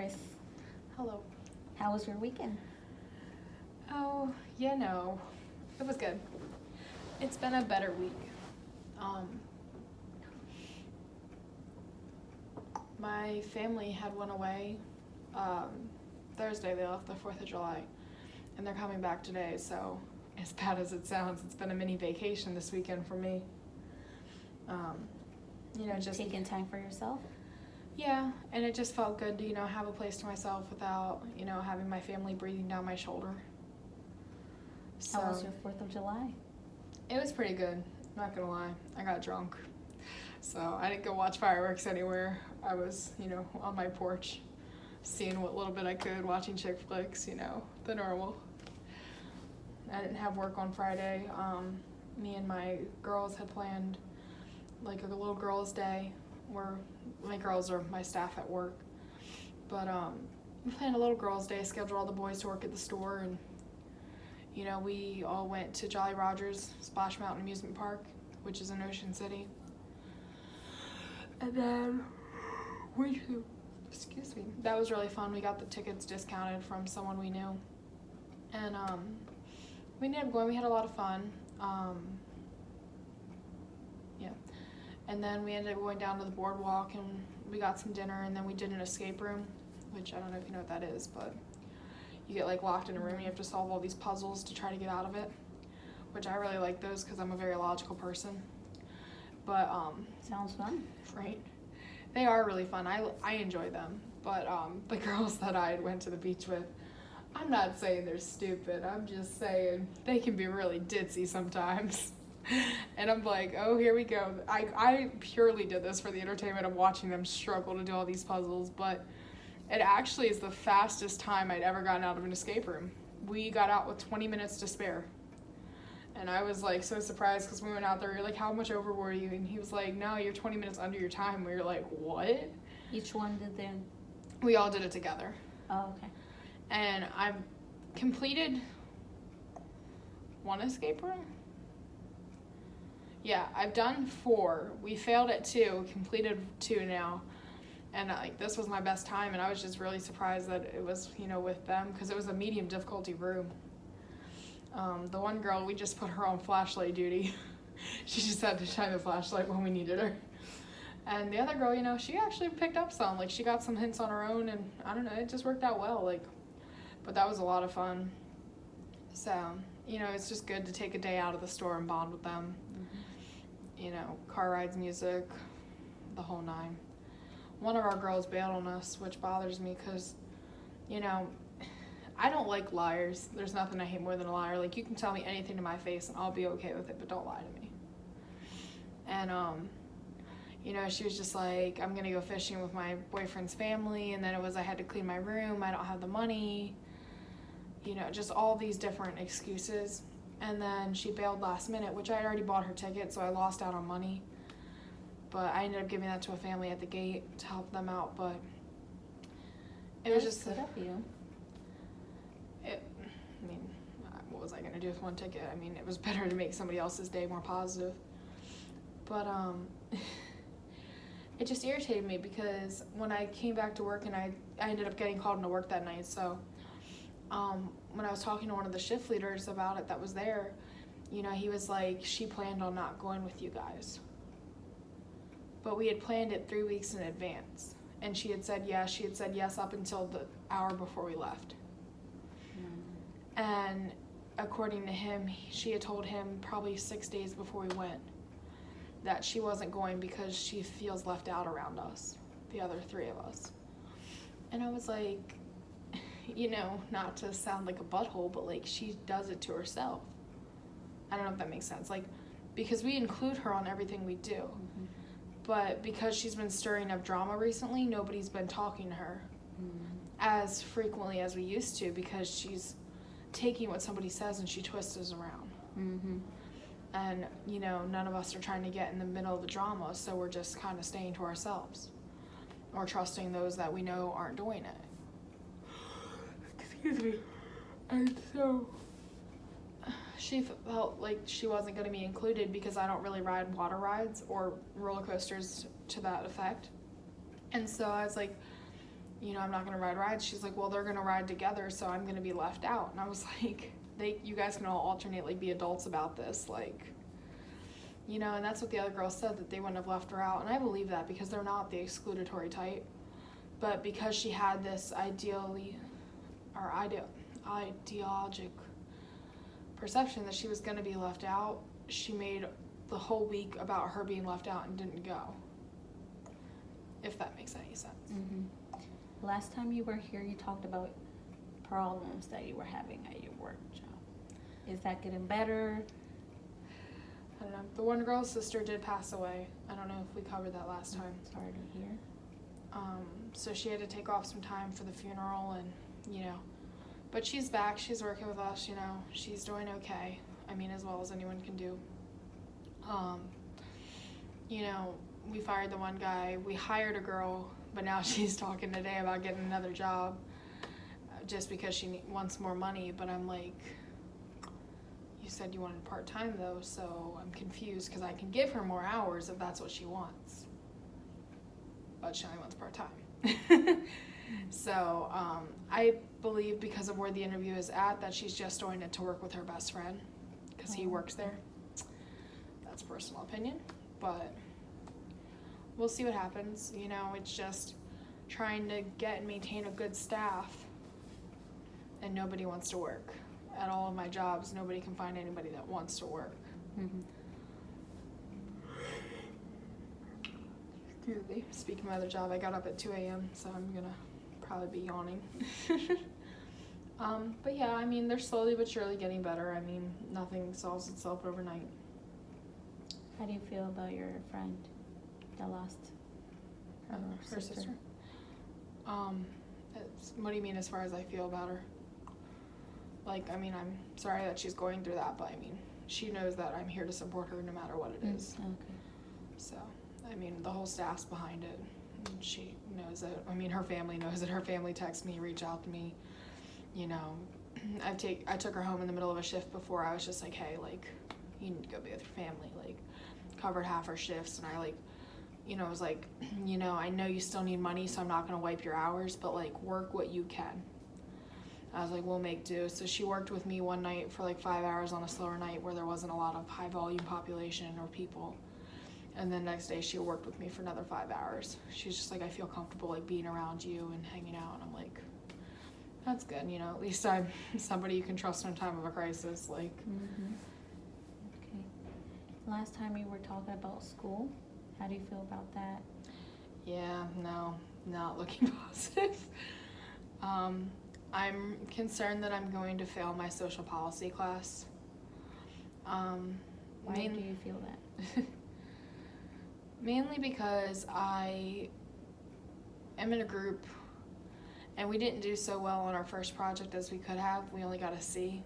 Chris. Hello. How was your weekend? Oh, it was good. It's been a better week. My family had went away Thursday. They left the 4th of July, and they're coming back today, so as bad as it sounds, it's been a mini vacation this weekend for me. Just Taking time for yourself? Yeah, and it just felt good to, have a place to myself without, having my family breathing down my shoulder. How was your 4th of July? It was pretty good, not gonna lie. I got drunk. So I didn't go watch fireworks anywhere. I was, on my porch, seeing what little bit I could, watching chick flicks, the normal. I didn't have work on Friday. Me and my girls had planned like a little girls' day where my girls are my staff at work. But we planned a little girls' day, scheduled all the boys to work at the store, and we all went to Jolly Rogers Splash Mountain Amusement Park, which is in Ocean City. And then that was really fun. We got the tickets discounted from someone we knew. And we ended up going. We had a lot of fun. And then we ended up going down to the boardwalk and we got some dinner, and then we did an escape room, which I don't know if you know what that is, but you get locked in a room and you have to solve all these puzzles to try to get out of it, which I really like those because I'm a very logical person. But Sounds fun. right, they are really fun. I enjoy them. But the girls that I went to the beach with, I'm not saying they're stupid. I'm just saying they can be really ditzy sometimes. And I'm like, oh, here we go. I purely did this for the entertainment of watching them struggle to do all these puzzles, but it actually is the fastest time I'd ever gotten out of an escape room. We got out with 20 minutes to spare. And I was so surprised because we went out there, we were like, how much over were you? And he was like, no, you're 20 minutes under your time. We were like, what? Each one did their... We all did it together. Oh, okay. And I've completed one escape room. Yeah, I've done 4. We failed at 2, completed 2 now. And this was my best time, and I was just really surprised that it was, with them, because it was a medium difficulty room. The one girl, we just put her on flashlight duty. She just had to shine the flashlight when we needed her. And the other girl, she actually picked up some. She got some hints on her own, and I don't know, it just worked out well. But that was a lot of fun. So, it's just good to take a day out of the store and bond with them. Car rides, music, the whole 9. One of our girls bailed on us, which bothers me because, I don't like liars. There's nothing I hate more than a liar. You can tell me anything to my face and I'll be okay with it, but don't lie to me. And, she was just like, I'm going to go fishing with my boyfriend's family, and then it was I had to clean my room, I don't have the money, just all these different excuses. And then she bailed last minute, which I had already bought her ticket, so I lost out on money. But I ended up giving that to a family at the gate to help them out. But it was just good of you. What was I gonna do with one ticket? It was better to make somebody else's day more positive. But it just irritated me because when I came back to work and I ended up getting called into work that night, so when I was talking to one of the shift leaders about it that was there, he was like, she planned on not going with you guys. But we had planned it 3 weeks in advance. And she had said yes. She had said yes up until the hour before we left. And according to him, she had told him probably 6 days before we went that she wasn't going because she feels left out around us, the other 3 of us. And I was like, not to sound like a butthole, but she does it to herself. I don't know if that makes sense. Because we include her on everything we do. Mm-hmm. But because she's been stirring up drama recently, nobody's been talking to her as frequently as we used to, because she's taking what somebody says and she twists it around. Mm-hmm. And, none of us are trying to get in the middle of the drama, so we're just kind of staying to ourselves or trusting those that we know aren't doing it. Excuse me. And so she felt like she wasn't going to be included because I don't really ride water rides or roller coasters to that effect. And so I was like, you know, I'm not going to ride rides. She's like, well, they're going to ride together, so I'm going to be left out. And I was like, you guys can all alternate, like, be adults about this, like, you know. And that's what the other girls said, that they wouldn't have left her out. And I believe that, because they're not the excludatory type. But because she had this ideologic perception that she was going to be left out, she made the whole week about her being left out and didn't go. If that makes any sense. Mm-hmm. Last time you were here, you talked about problems that you were having at your work job. Is that getting better? I don't know. The one girl's sister did pass away. I don't know if we covered that last time. Sorry to hear. So she had to take off some time for the funeral, and, you know, but she's back. She's working with us, you know. She's doing okay. I mean, as well as anyone can do. You know, we fired the one guy. We hired a girl, but now she's talking today about getting another job just because she wants more money. But I'm like, you said you wanted part-time, though, so I'm confused, because I can give her more hours if that's what she wants. But she only wants part-time. So I believe, because of where the interview is at, that she's just doing it to work with her best friend, because he works there. That's personal opinion, but we'll see what happens. You know, it's just trying to get and maintain a good staff, and nobody wants to work. At all of my jobs, nobody can find anybody that wants to work. Mm-hmm. Excuse me. Speaking of my other job, I got up at 2 a.m., so I'm gonna probably be yawning. But yeah, I mean, they're slowly but surely getting better. I mean, nothing solves itself overnight. How do you feel about your friend that lost her sister? What do you mean as far as I feel about her? Like, I mean, I'm sorry that she's going through that, but I mean, she knows that I'm here to support her no matter what it is. Okay. So, I mean, the whole staff's behind it. And she knows it. I mean, her family knows it. Her family texts me, reach out to me. You know, I took her home in the middle of a shift before. I was just like, hey, like, you need to go be with your family. Like, covered half her shifts, and I, like, you know, was like, you know, I know you still need money, so I'm not going to wipe your hours, but, like, work what you can. I was like, we'll make do. So she worked with me one night for, like, 5 hours on a slower night where there wasn't a lot of high volume population or people. And then next day she worked with me for another 5 hours. She's just like, I feel comfortable, like, being around you and hanging out. And I'm like, that's good, you know, at least I'm somebody you can trust in a time of a crisis, like. Mm-hmm. Okay. Last time you were talking about school. How do you feel about that? Yeah, no, not looking positive. I'm concerned that I'm going to fail my social policy class. Why do you feel that? Mainly because I am in a group, and we didn't do so well on our first project as we could have. We only got a C.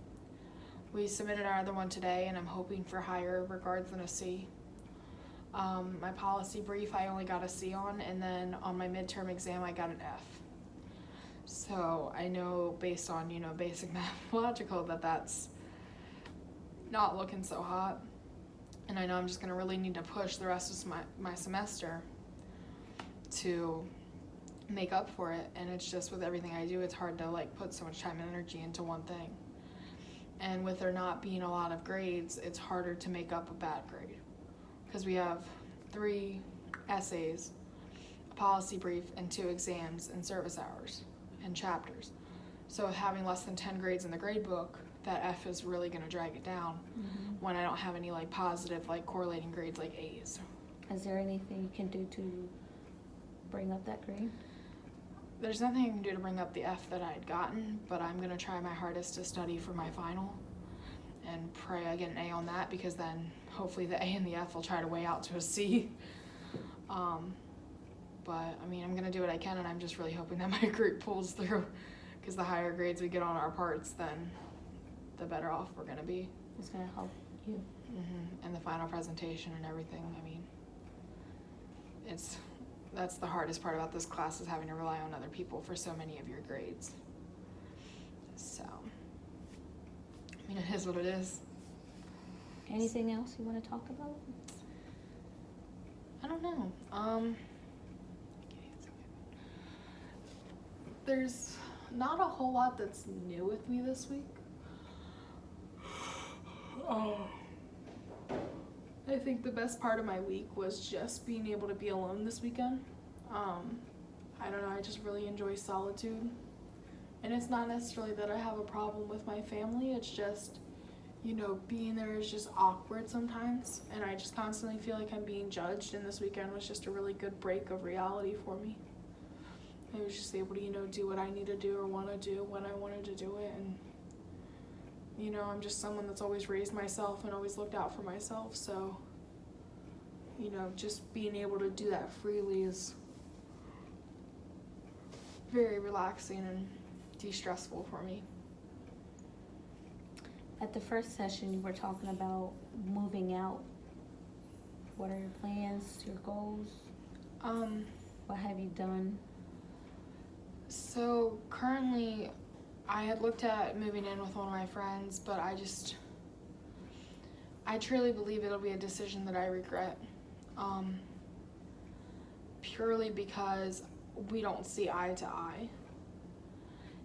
We submitted our other one today, and I'm hoping for higher regards than a C. My policy brief I only got a C on, and then on my midterm exam I got an F. So I know, based on, you know, basic mathematical, that that's not looking so hot. And I know I'm just going to really need to push the rest of my semester to make up for it. And it's just, with everything I do, it's hard to, like, put so much time and energy into one thing. And with there not being a lot of grades, it's harder to make up a bad grade. Because we have 3 essays, a policy brief, and 2 exams and service hours and chapters. So having less than 10 grades in the grade book, that F is really going to drag it down when I don't have any, like, positive, like, correlating grades like A's. Is there anything you can do to bring up that grade? There's nothing I can do to bring up the F that I had gotten, but I'm going to try my hardest to study for my final and pray I get an A on that, because then hopefully the A and the F will try to weigh out to a C. But, I mean, I'm going to do what I can, and I'm just really hoping that my group pulls through, because the higher grades we get on our parts, then the better off we're going to be. It's going to help you. And the final presentation and everything. I mean, that's the hardest part about this class, is having to rely on other people for so many of your grades. So, I mean, it is what it is. Anything else you want to talk about? I don't know. there's not a whole lot that's new with me this week. Oh. I think the best part of my week was just being able to be alone this weekend. I don't know, I just really enjoy solitude. And it's not necessarily that I have a problem with my family, it's just, you know, being there is just awkward sometimes. And I just constantly feel like I'm being judged, and this weekend was just a really good break of reality for me. I was just able to, you know, do what I need to do or want to do when I wanted to do it. And, you know, I'm just someone that's always raised myself and always looked out for myself. So, you know, just being able to do that freely is very relaxing and de-stressful for me. At the first session, you were talking about moving out. What are your plans, your goals? What have you done? So currently, I had looked at moving in with one of my friends, but I truly believe it'll be a decision that I regret. Purely because we don't see eye to eye.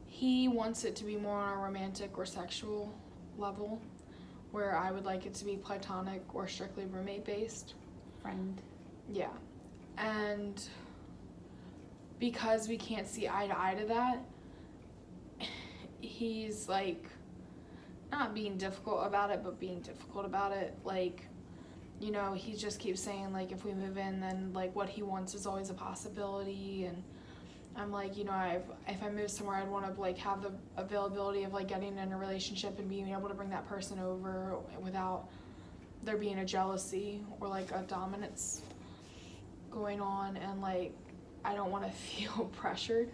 He wants it to be more on a romantic or sexual level, where I would like it to be platonic or strictly roommate based. Friend. Yeah. And because we can't see eye to that, he's like not being difficult about it, but being difficult about it. Like, you know, he just keeps saying, like, if we move in, then, like, what he wants is always a possibility. And I'm like, you know, if I move somewhere, I'd want to, like, have the availability of, like, getting in a relationship and being able to bring that person over without there being a jealousy or, like, a dominance going on. And, like, I don't want to feel pressured,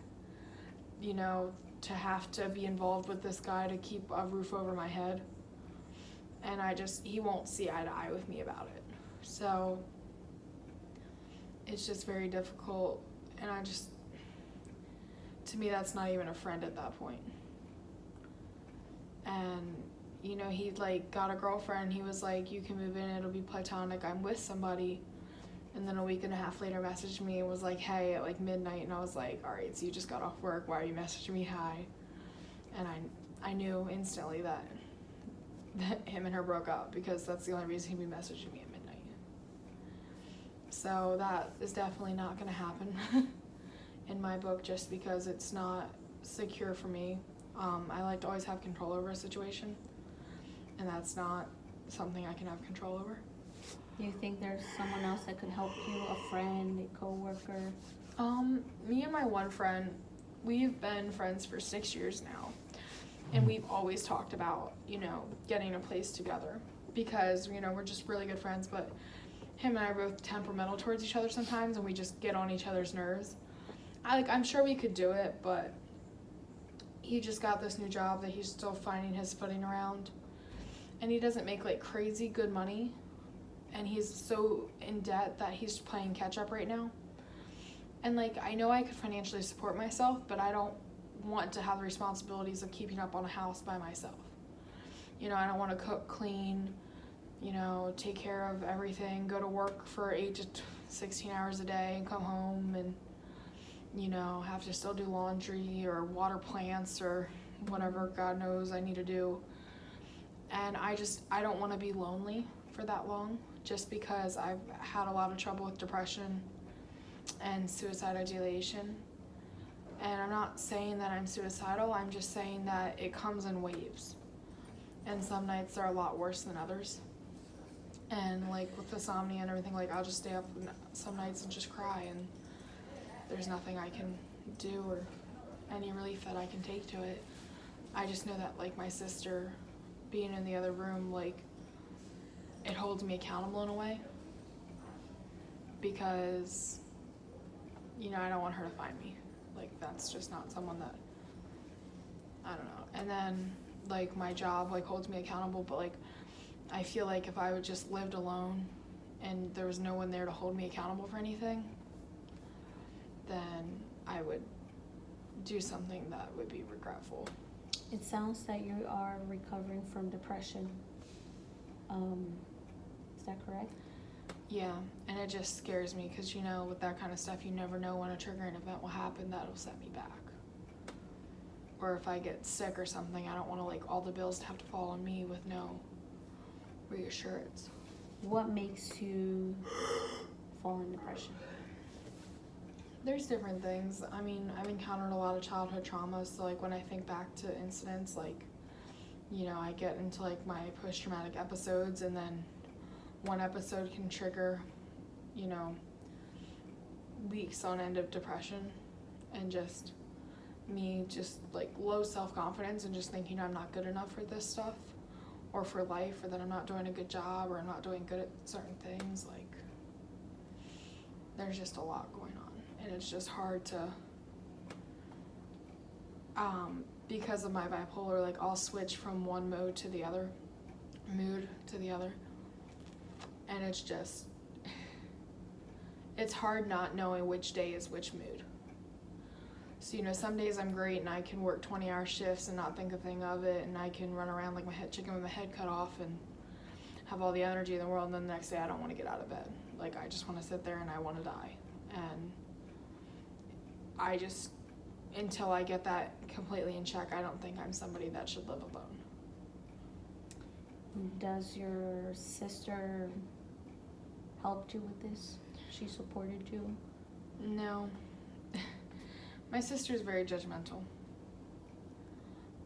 you know, to have to be involved with this guy to keep a roof over my head. And he won't see eye to eye with me about it. So it's just very difficult. And to me, that's not even a friend at that point. And, you know, he, like, got a girlfriend. He was like, you can move in, it'll be platonic, I'm with somebody. And then a week and a half later messaged me and was like, hey, at, like, midnight. And I was like, all right, so you just got off work, why are you messaging me hi? And I knew instantly that him and her broke up, because that's the only reason he'd be messaging me at midnight. So that is definitely not going to happen in my book, just because it's not secure for me. I like to always have control over a situation, and that's not something I can have control over. Do you think there's someone else that could help you, a friend, a coworker? Me and my one friend, we've been friends for 6 years now. And we've always talked about, you know, getting a place together, because, you know, we're just really good friends, but him and I are both temperamental towards each other sometimes, and we just get on each other's nerves. I'm sure we could do it, but he just got this new job that he's still finding his footing around, and he doesn't make, like, crazy good money, and he's so in debt that he's playing catch up right now. And, like, I know I could financially support myself, but I don't want to have the responsibilities of keeping up on a house by myself. You know, I don't want to cook, clean, you know, take care of everything, go to work for 8 to 16 hours a day and come home and, you know, have to still do laundry or water plants or whatever God knows I need to do. And I don't want to be lonely for that long, just because I've had a lot of trouble with depression and suicide ideation. And I'm not saying that I'm suicidal, I'm just saying that it comes in waves. And some nights are a lot worse than others. And, like, with insomnia and everything, like, I'll just stay up some nights and just cry, and there's nothing I can do or any relief that I can take to it. I just know that, like, my sister being in the other room, like, it holds me accountable in a way, because, you know, I don't want her to find me. Like, that's just not someone that, I don't know. And then, like, my job, like, holds me accountable, but, like, I feel like if I would just lived alone and there was no one there to hold me accountable for anything, then I would do something that would be regretful. It sounds that you are recovering from depression. Is that correct? Yeah, and it just scares me because, you know, with that kind of stuff, you never know when a triggering event will happen that'll set me back. or if I get sick or something, I don't want to like all the bills to have to fall on me with no reassurance. What makes you fall in depression? There's different things. I mean, I've encountered a lot of childhood trauma, so like when I think back to incidents, like, you know, I get into like my post-traumatic episodes, and then one episode can trigger, you know, weeks on end of depression, and just me just like low self-confidence and just thinking I'm not good enough for this stuff or for life, or that I'm not doing a good job, or I'm not doing good at certain things. Like, there's just a lot going on, and it's just hard to because of my bipolar, like I'll switch from one mood to the other, and it's just, it's hard not knowing which day is which mood. So, you know, some days I'm great and I can work 20-hour shifts and not think a thing of it, and I can run around like my head chicken with my head cut off and have all the energy in the world, and then the next day I don't want to get out of bed. Like, I just want to sit there and I want to die. And I just, until I get that completely in check, I don't think I'm somebody that should live alone. Does your sister help you with this? She supported you? No. My sister's very judgmental.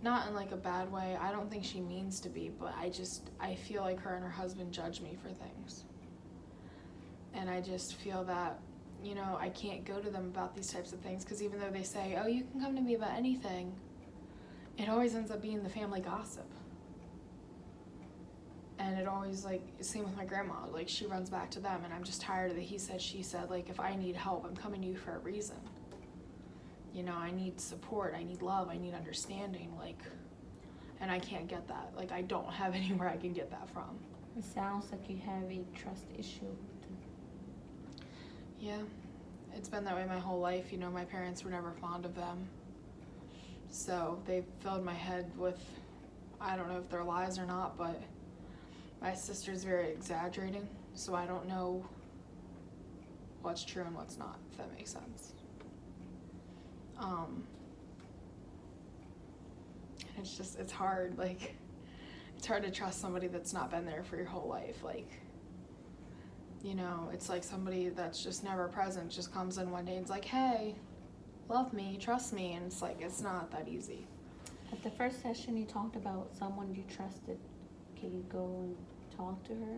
Not in like a bad way. I don't think she means to be, but I feel like her and her husband judge me for things. And I just feel that, you know, I can't go to them about these types of things, because even though they say, oh, you can come to me about anything, it always ends up being the family gossip. And it always, like, same with my grandma, like, she runs back to them, and I'm just tired of the he said, she said. Like, if I need help, I'm coming to you for a reason. You know, I need support, I need love, I need understanding, like, and I can't get that. Like, I don't have anywhere I can get that from. It sounds like you have a trust issue. Yeah, it's been that way my whole life. You know, my parents were never fond of them. So they filled my head with, I don't know if they're lies or not, but my sister's very exaggerating. So I don't know what's true and what's not, if that makes sense. It's just, it's hard. Like, it's hard to trust somebody that's not been there for your whole life. Like, you know, it's like somebody that's just never present just comes in one day and is like, hey, love me, trust me, and it's like, it's not that easy. At the first session, you talked about someone you trusted. Can you go and talk to her?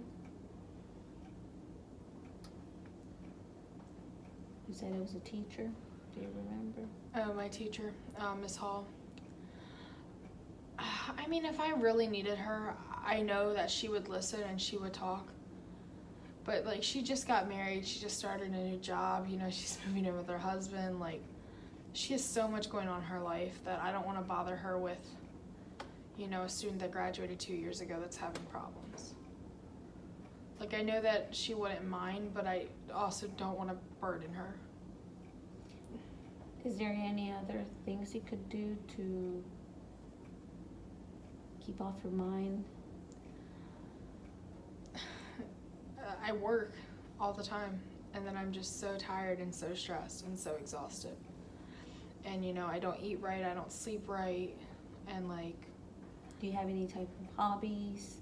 You said it was a teacher. Do you remember? Oh, my teacher, Miss Hall. I mean, if I really needed her, I know that she would listen and she would talk. But, like, she just got married. She just started a new job. You know, she's moving in with her husband. Like, she has so much going on in her life that I don't want to bother her with, you know, a student that graduated 2 years ago that's having problems. Like, I know that she wouldn't mind, but I also don't want to burden her. Is there any other things you could do to keep off your mind? I work all the time, and then I'm just so tired and so stressed and so exhausted. And, you know, I don't eat right, I don't sleep right, and, like... Do you have any type of hobbies?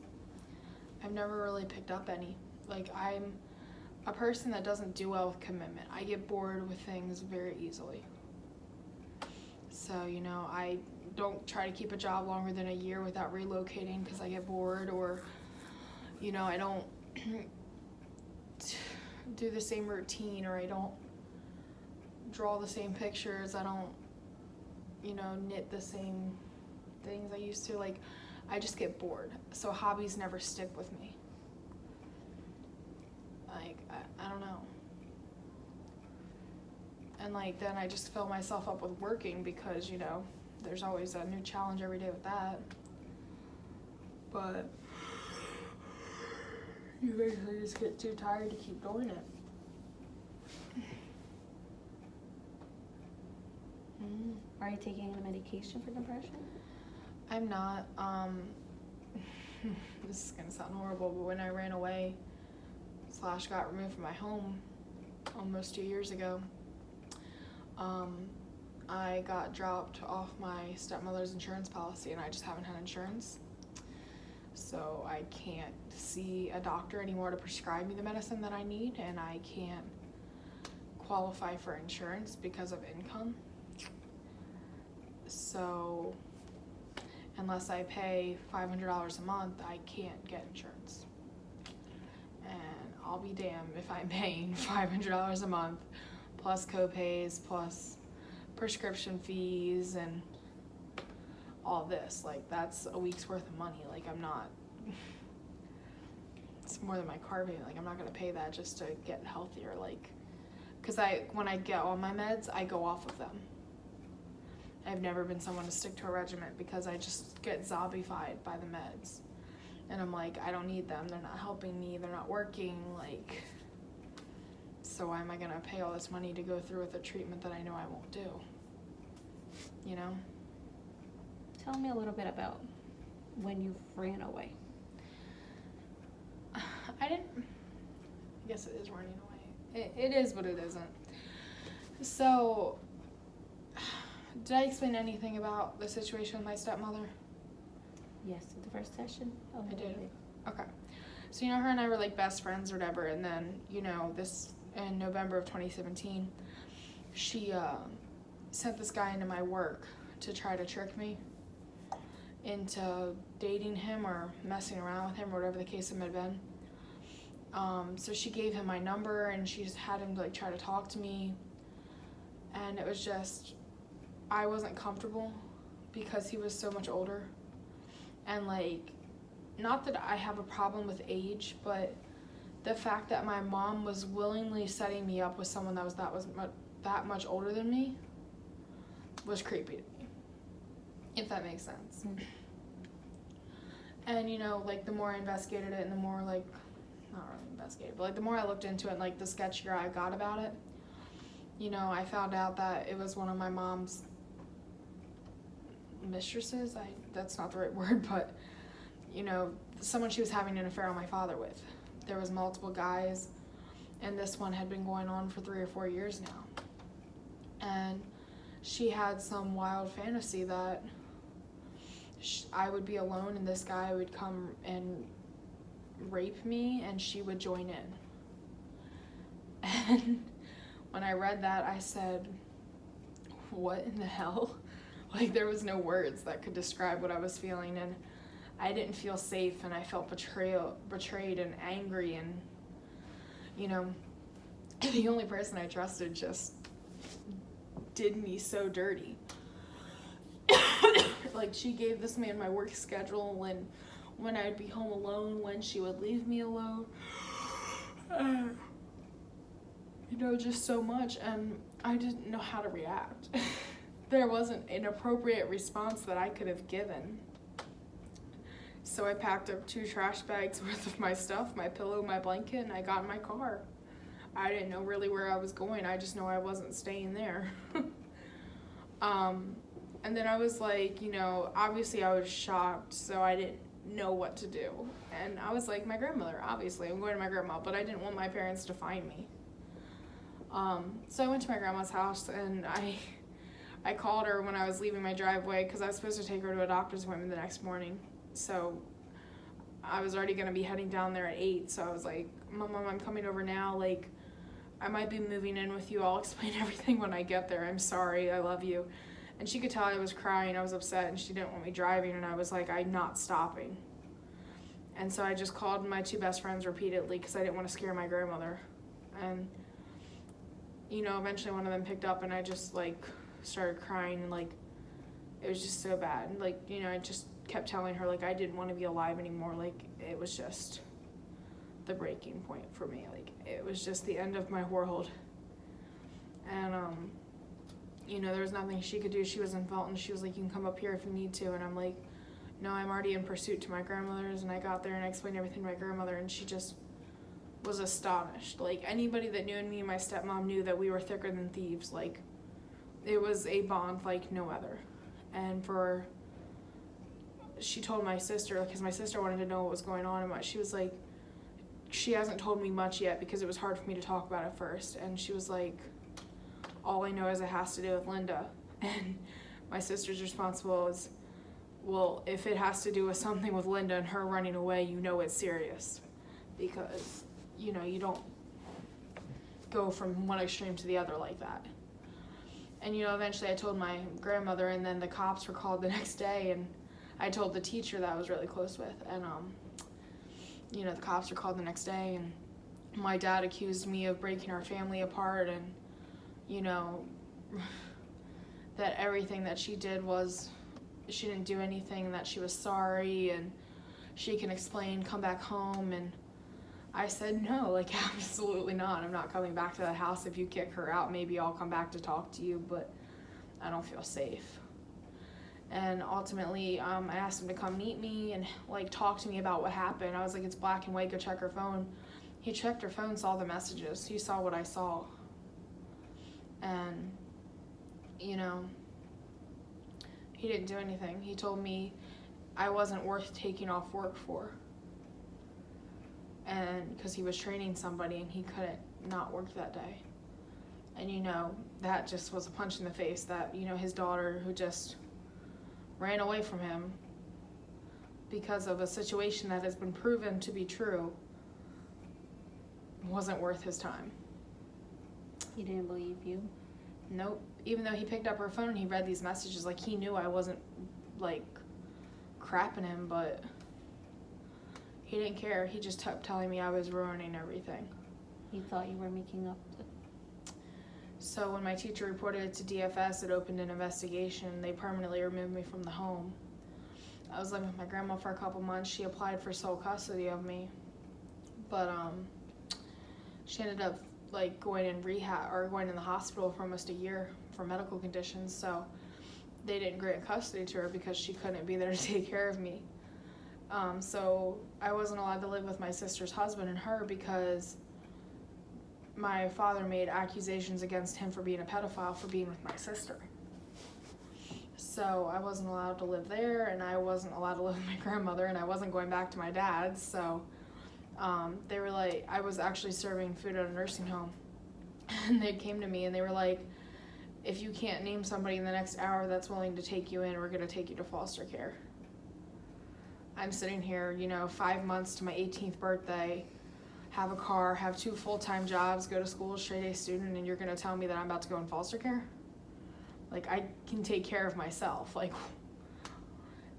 I've never really picked up any. Like, I'm a person that doesn't do well with commitment. I get bored with things very easily. So, you know, I don't try to keep a job longer than a year without relocating because I get bored, or, you know, I don't do the same routine, or I don't draw the same pictures, I don't, you know, knit the same things I used to. Like, I just get bored. So hobbies never stick with me. Like, I don't know. And, like, then I just fill myself up with working because, you know, there's always a new challenge every day with that. But you basically just get too tired to keep doing it. Are you taking any medication for depression? I'm not. This is gonna sound horrible, but when I ran away / got removed from my home almost 2 years ago, I got dropped off my stepmother's insurance policy, and I just haven't had insurance. So I can't see a doctor anymore to prescribe me the medicine that I need, and I can't qualify for insurance because of income. So unless I pay $500 a month, I can't get insurance. And I'll be damned if I'm paying $500 a month plus co-pays plus prescription fees and all this. Like, that's a week's worth of money. Like, I'm not, it's more than my car payment. Like, I'm not gonna pay that just to get healthier. Like, because when I get on my meds, I go off of them. I've never been someone to stick to a regimen because I just get zombified by the meds. And I'm like, I don't need them. They're not helping me. They're not working. Like, so why am I gonna pay all this money to go through with a treatment that I know I won't do? You know? Tell me a little bit about when you ran away. I guess it is running away. It is, but it isn't. So, did I explain anything about the situation with my stepmother? Yes, at the first session? Oh, I did. Okay. So, you know, her and I were like best friends or whatever, and then, you know, this, in November of 2017, she sent this guy into my work to try to trick me into dating him or messing around with him or whatever the case may have been. So she gave him my number, and she just had him like try to talk to me, and it was just, I wasn't comfortable because he was so much older. And like, not that I have a problem with age, but the fact that my mom was willingly setting me up with someone that was that much older than me was creepy to me, if that makes sense. Mm-hmm. And you know, like, the more I investigated it and the more, like, not really investigated, but like the more I looked into it and like the sketchier I got about it, you know, I found out that it was one of my mom's mistresses. That's not the right word, but you know, someone she was having an affair on my father with. There was multiple guys, and this one had been going on for 3 or 4 years now. And she had some wild fantasy that I would be alone and this guy would come and rape me and she would join in. And when I read that, I said, what in the hell? Like, there was no words that could describe what I was feeling, and I didn't feel safe, and I felt betrayed and angry, and, you know, the only person I trusted just did me so dirty. Like, she gave this man my work schedule, and when I'd be home alone, when she would leave me alone. You know, just so much, and I didn't know how to react. There wasn't an appropriate response that I could have given. So I packed up 2 trash bags worth of my stuff, my pillow, my blanket, and I got in my car. I didn't know really where I was going. I just know I wasn't staying there. And then I was like, you know, obviously I was shocked, so I didn't know what to do. And I was like, my grandmother, obviously, I'm going to my grandma, but I didn't want my parents to find me. So I went to my grandma's house, and I called her when I was leaving my driveway because I was supposed to take her to a doctor's appointment the next morning. So I was already going to be heading down there at 8, so I was like, Mom, I'm coming over now. Like, I might be moving in with you. I'll explain everything when I get there. I'm sorry. I love you. And she could tell I was crying. I was upset, and she didn't want me driving, and I was like, I'm not stopping. And so I just called my 2 best friends repeatedly because I didn't want to scare my grandmother. And, you know, eventually one of them picked up, and I just, like, started crying, and, like, it was just so bad. And, like, you know, I just kept telling her, like, I didn't want to be alive anymore. Like, it was just the breaking point for me. Like, it was just the end of my world. And, you know, there was nothing she could do. She was in Felton. She was like, you can come up here if you need to. And I'm like, no, I'm already in pursuit to my grandmother's. And I got there and I explained everything to my grandmother, and she just was astonished. Like, anybody that knew me and my stepmom knew that we were thicker than thieves. Like, it was a bond like no other. And she told my sister, because my sister wanted to know what was going on, and she was like, she hasn't told me much yet because it was hard for me to talk about it first. And she was like, all I know is it has to do with Linda. And my sister's response was, well, if it has to do with something with Linda and her running away, you know it's serious. Because, you know, you don't go from one extreme to the other like that. And, you know, eventually I told my grandmother, and then the cops were called the next day, and I told the teacher that I was really close with. And, you know, the cops were called the next day, and my dad accused me of breaking our family apart, and, you know, that everything that she did was, she didn't do anything, and that she was sorry, and she can explain, come back home. And I said, no, like, absolutely not. I'm not coming back to that house. If you kick her out, maybe I'll come back to talk to you, but I don't feel safe. And ultimately, I asked him to come meet me and, like, talk to me about what happened. I was like, it's black and white, go check her phone. He checked her phone, saw the messages. He saw what I saw. And, you know, he didn't do anything. He told me I wasn't worth taking off work for. And because he was training somebody and he couldn't not work that day. And, you know, that just was a punch in the face that, you know, his daughter, who just ran away from him because of a situation that has been proven to be true, wasn't worth his time. He didn't believe you? Nope. Even though he picked up her phone and he read these messages, like, he knew I wasn't, like, crapping him, but he didn't care. He just kept telling me I was ruining everything. He thought you were making up the... So when my teacher reported it to DFS, it opened an investigation. They permanently removed me from the home. I was living with my grandma for a couple months. She applied for sole custody of me, but she ended up, like, going in rehab or going in the hospital for almost a year for medical conditions. So they didn't grant custody to her because she couldn't be there to take care of me. So I wasn't allowed to live with my sister's husband and her because my father made accusations against him for being a pedophile for being with my sister. So I wasn't allowed to live there, and I wasn't allowed to live with my grandmother, and I wasn't going back to my dad's. So they were like, I was actually serving food at a nursing home, and they came to me and they were like, if you can't name somebody in the next hour that's willing to take you in, we're going to take you to foster care. I'm sitting here, you know, 5 months to my 18th birthday, have a car, have 2 full-time jobs, go to school, straight-A student, and you're going to tell me that I'm about to go in foster care? Like, I can take care of myself. Like,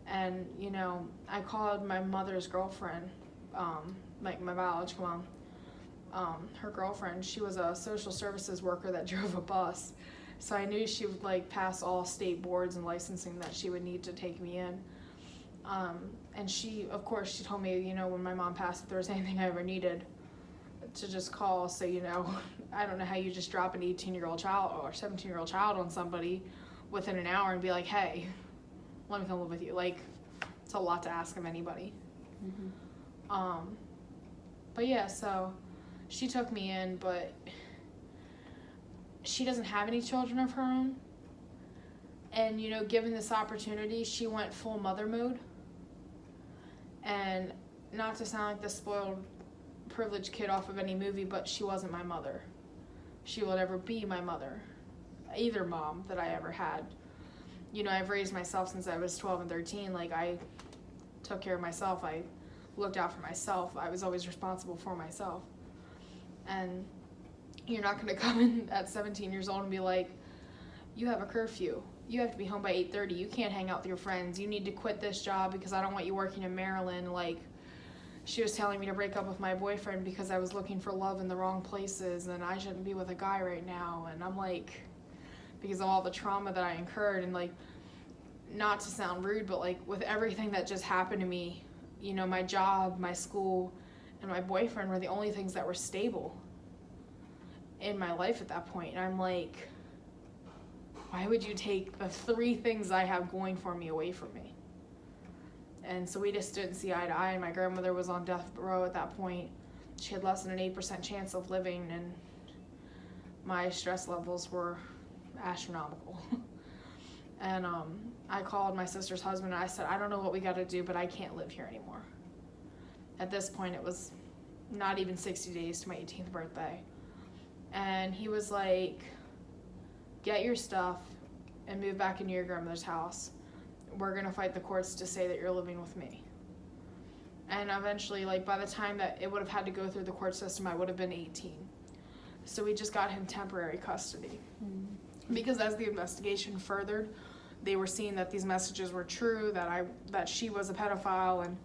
and, you know, I called my mother's girlfriend, like my biological mom, her girlfriend. She was a social services worker that drove a bus. So I knew she would, like, pass all state boards and licensing that she would need to take me in. And she, of course, she told me, you know, when my mom passed, if there was anything I ever needed, to just call. So, you know, I don't know how you just drop an 18-year-old child or 17-year-old child on somebody within an hour and be like, hey, let me come live with you. Like, it's a lot to ask of anybody. Mm-hmm. But yeah, so she took me in, but she doesn't have any children of her own. And, you know, given this opportunity, she went full mother mode. And not to sound like the spoiled, privileged kid off of any movie, but she wasn't my mother. She will never be my mother, either mom that I ever had. You know, I've raised myself since I was 12 and 13. Like, I took care of myself. I looked out for myself. I was always responsible for myself. And you're not going to come in at 17 years old and be like, you have a curfew. You have to be home by 8:30. You can't hang out with your friends. You need to quit this job because I don't want you working in Maryland. Like, she was telling me to break up with my boyfriend because I was looking for love in the wrong places and I shouldn't be with a guy right now. And I'm like, because of all the trauma that I incurred, and, like, not to sound rude, but, like, with everything that just happened to me, you know, my job, my school, and my boyfriend were the only things that were stable in my life at that point. And I'm like, why would you take the 3 things I have going for me away from me? And so we just didn't see eye to eye, and my grandmother was on death row at that point. She had less than an 8% chance of living, and my stress levels were astronomical. And I called my sister's husband, and I said, I don't know what we got to do, but I can't live here anymore. At this point, it was not even 60 days to my 18th birthday. And he was like, get your stuff and move back into your grandmother's house. We're gonna fight the courts to say that you're living with me. And eventually, like, by the time that it would have had to go through the court system, I would have been 18. So we just got him temporary custody. Because as the investigation furthered, they were seeing that these messages were true, that she was a pedophile, and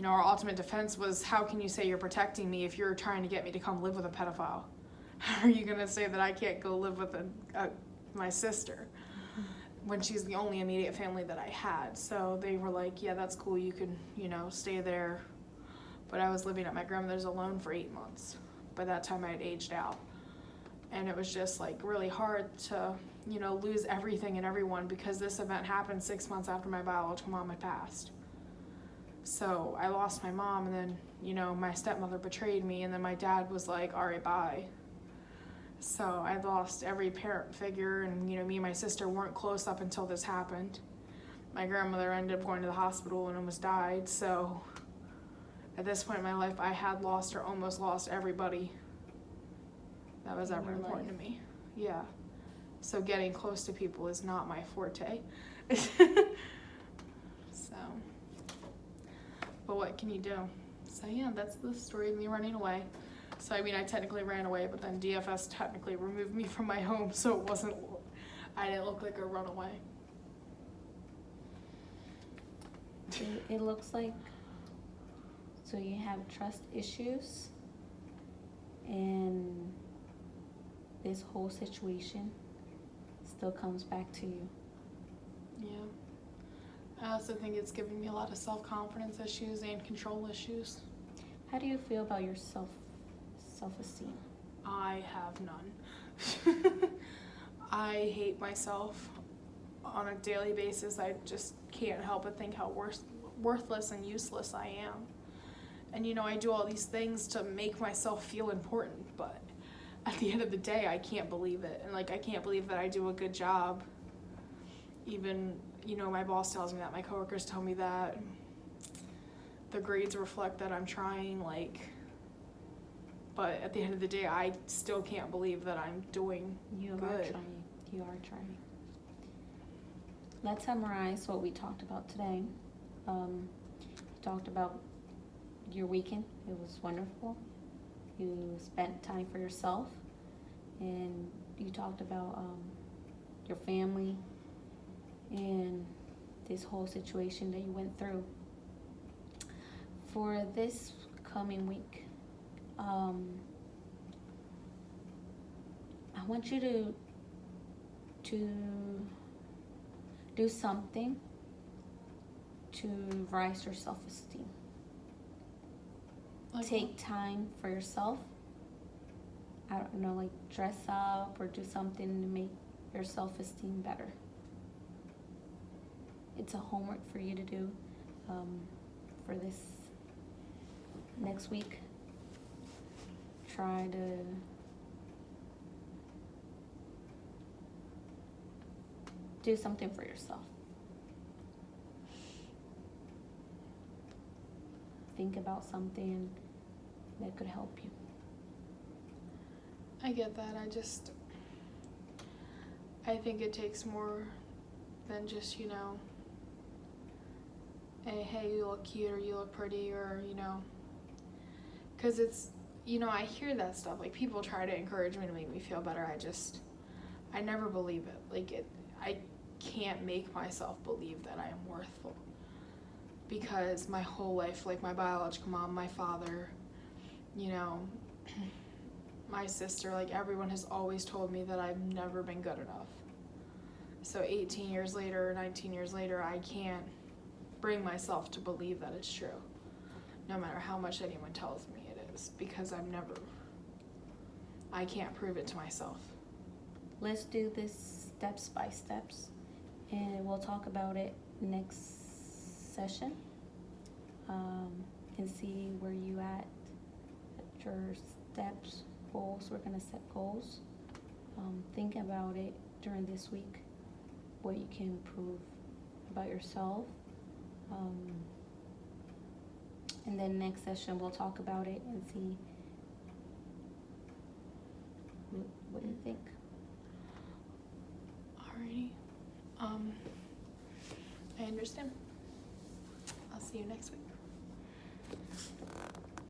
our ultimate defense was, how can you say you're protecting me if you're trying to get me to come live with a pedophile? How are you gonna say that I can't go live with my sister when she's the only immediate family that I had? So they were like, yeah, that's cool, you can, stay there. But I was living at my grandmother's alone for 8 months. By that time I had aged out. And it was just like really hard to, lose everything and everyone, because this event happened 6 months after my biological mom had passed. So I lost my mom, and then, my stepmother betrayed me, and then my dad was like, all right, bye. So I lost every parent figure, and, me and my sister weren't close up until this happened. My grandmother ended up going to the hospital and almost died, so at this point in my life, I had lost or almost lost everybody that was ever important to me. Yeah. So getting close to people is not my forte. So, but what can you do? So yeah, that's the story of me running away. So I technically ran away, but then DFS technically removed me from my home, so I didn't look like a runaway. It looks like, so you have trust issues, and this whole situation still comes back to you. Yeah. I also think it's giving me a lot of self-confidence issues and control issues. How do you feel about your self-esteem? I have none. I hate myself on a daily basis. I just can't help but think how worthless and useless I am. And I do all these things to make myself feel important, but at the end of the day, I can't believe it. And I can't believe that I do a good job. Even, my boss tells me that, my coworkers tell me that. The grades reflect that I'm trying, but at the end of the day, I still can't believe that I'm doing good. You are trying. Let's summarize what we talked about today. We talked about your weekend. It was wonderful. You spent time for yourself, and you talked about your family and this whole situation that you went through. For this coming week, I want you to do something to rise your self-esteem. Take time for yourself. I don't know, dress up or do something to make your self-esteem better. It's a homework for you to do for this next week. Try to do something for yourself. Think about something that could help you. I get that. I think it takes more than just, hey, you look cute, or you look pretty, or, because it's, I hear that stuff. People try to encourage me to make me feel better. I never believe it. I can't make myself believe that I am worthful. Because my whole life, my biological mom, my father, my sister, everyone has always told me that I've never been good enough. So 18 years later, 19 years later, I can't bring myself to believe that it's true. No matter how much anyone tells me it is, because I can't prove it to myself. Let's do this steps by steps, and we'll talk about it next session, and see where you at your steps, goals. We're gonna set goals. Think about it during this week, what you can improve about yourself. And then next session we'll talk about it and see what you think. Alrighty. I understand. I'll see you next week.